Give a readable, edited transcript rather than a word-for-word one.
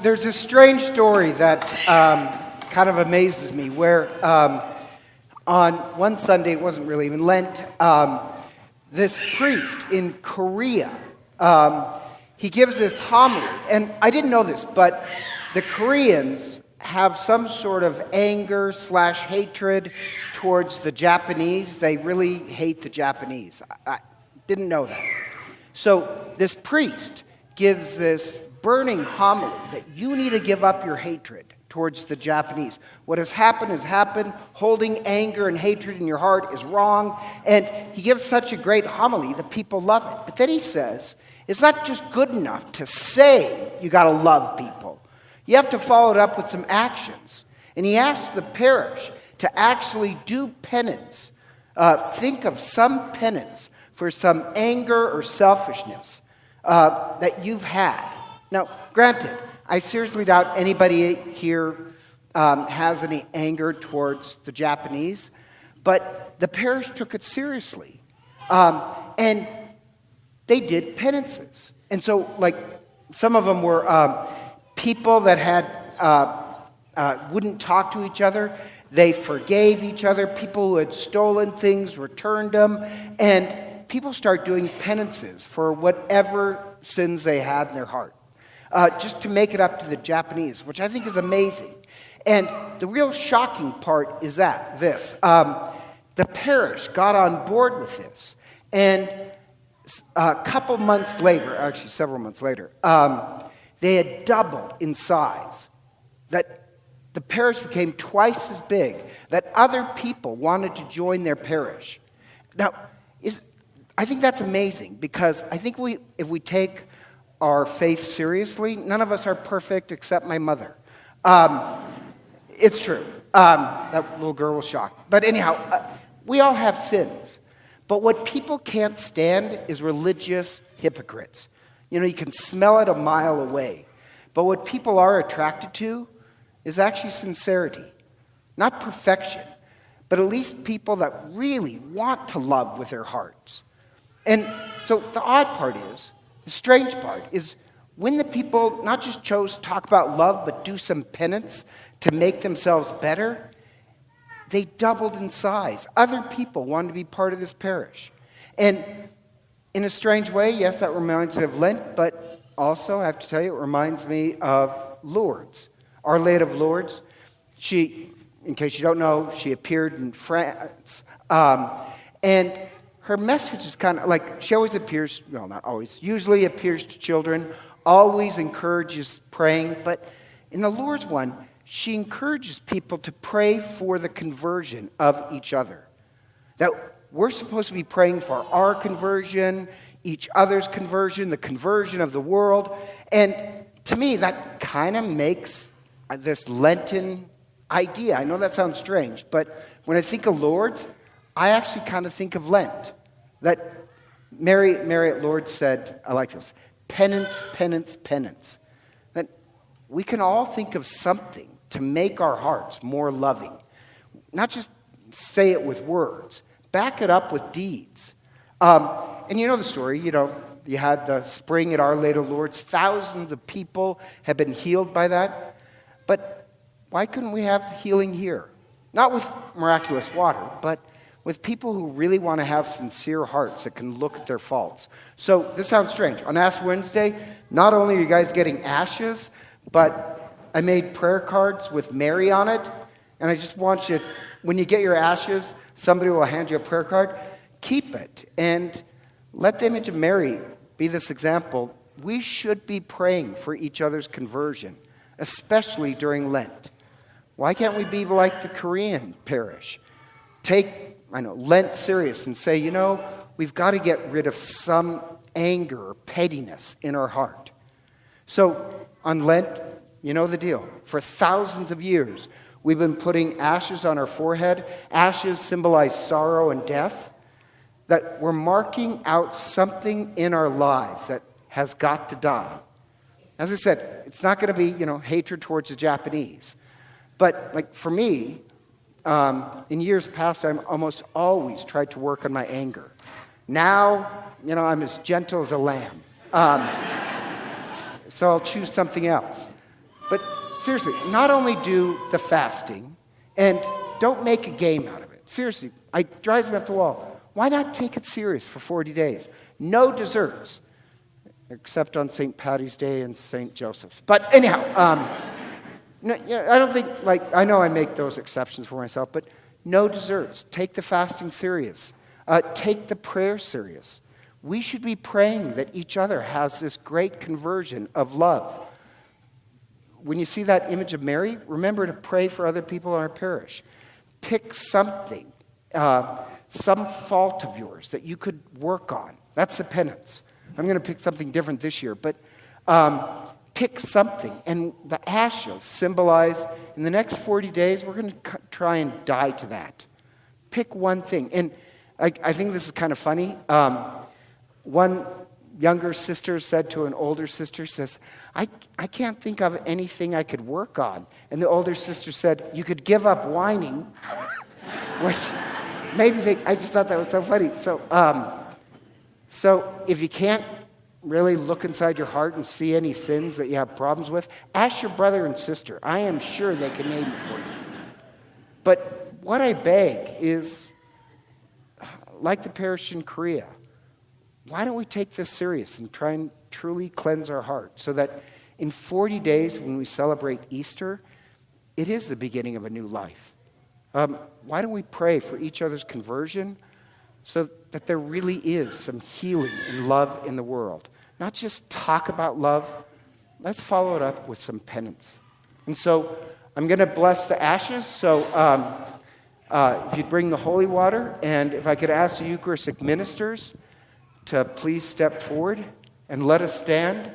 There's a strange story that kind of amazes me where on one Sunday, it wasn't really even Lent, this priest in Korea, he gives this homily. And I didn't know this, but the Koreans have some sort of anger/hatred towards the Japanese. They really hate the Japanese. I didn't know that. So this priest gives this burning homily that you need to give up your hatred towards the Japanese. What has happened has happened. Holding anger and hatred in your heart is wrong. And he gives such a great homily that people love it. But then he says, it's not just good enough to say you got to love people. You have to follow it up with some actions. And he asks the parish to actually do penance. Think of some penance for some anger or selfishness that you've had. Now, granted, I seriously doubt anybody here has any anger towards the Japanese, but the parish took it seriously. And they did penances. And so, like, some of them were people that had wouldn't talk to each other. They forgave each other. People who had stolen things returned them. And people start doing penances for whatever sins they had in their heart. Just to make it up to the Japanese, which I think is amazing. And the real shocking part is this. The parish got on board with this. And a couple months later, actually several months later, they had doubled in size. That the parish became twice as big, that other people wanted to join their parish. Now, I think that's amazing because I think if we take our faith seriously, none of us are perfect except my mother. It's true. That little girl was shocked. But anyhow, we all have sins. But what people can't stand is religious hypocrites. You know, you can smell it a mile away. But what people are attracted to is actually sincerity. Not perfection, but at least people that really want to love with their hearts. And so the odd part is, the strange part is when the people not just chose to talk about love, but do some penance to make themselves better, they doubled in size. Other people wanted to be part of this parish. And in a strange way, yes, that reminds me of Lent, but also, I have to tell you, it reminds me of Lourdes. Our Lady of Lourdes. She, in case you don't know, she appeared in France. And her message is kind of like, she always appears, well, not always, usually appears to children, always encourages praying. But in the Lourdes one, she encourages people to pray for the conversion of each other. That we're supposed to be praying for our conversion, each other's conversion, the conversion of the world. And to me, that kind of makes this Lenten idea. I know that sounds strange, but when I think of Lourdes, I actually kind of think of Lent. That Mary at Lourdes said, I like this, penance, penance, penance. That we can all think of something to make our hearts more loving. Not just say it with words. Back it up with deeds. And you know the story, you had the spring at Our Lady of Lourdes. Thousands of people have been healed by that. But why couldn't we have healing here? Not with miraculous water, but with people who really want to have sincere hearts that can look at their faults. So this sounds strange. On Ash Wednesday, not only are you guys getting ashes, but I made prayer cards with Mary on it. And I just want you, when you get your ashes, somebody will hand you a prayer card. Keep it and let the image of Mary be this example. We should be praying for each other's conversion, especially during Lent. Why can't we be like the Korean parish? Take Lent serious and say, we've got to get rid of some anger or pettiness in our heart. So on Lent, you know the deal. For thousands of years, we've been putting ashes on our forehead. Ashes symbolize sorrow and death. That we're marking out something in our lives that has got to die. As I said, it's not going to be, hatred towards the Japanese. But like for me, in years past, I'm almost always tried to work on my anger. Now, I'm as gentle as a lamb. So I'll choose something else. But seriously, not only do the fasting, and don't make a game out of it. Seriously, it drives me up the wall. Why not take it serious for 40 days? No desserts, except on St. Patty's Day and St. Joseph's. But anyhow, no, I don't think, I know I make those exceptions for myself, but no desserts. Take the fasting serious. Take the prayer serious. We should be praying that each other has this great conversion of love. When you see that image of Mary, remember to pray for other people in our parish. Pick something, some fault of yours that you could work on. That's the penance. I'm going to pick something different this year, but pick something. And the ashes symbolize, in the next 40 days, we're going to try and die to that. Pick one thing. And I think this is kind of funny. One younger sister said to an older sister, says, I can't think of anything I could work on. And the older sister said, you could give up whining. Which I just thought that was so funny. So if you can't really look inside your heart and see any sins that you have problems with, ask your brother and sister. I am sure they can name it for you. But what I beg is, like the parish in Korea, why don't we take this serious and try and truly cleanse our heart so that in 40 days when we celebrate Easter, it is the beginning of a new life. Why don't we pray for each other's conversion so that there really is some healing and love in the world? Not just talk about love. Let's follow it up with some penance. And so I'm going to bless the ashes. So if you'd bring the holy water, and if I could ask the Eucharistic ministers to please step forward and let us stand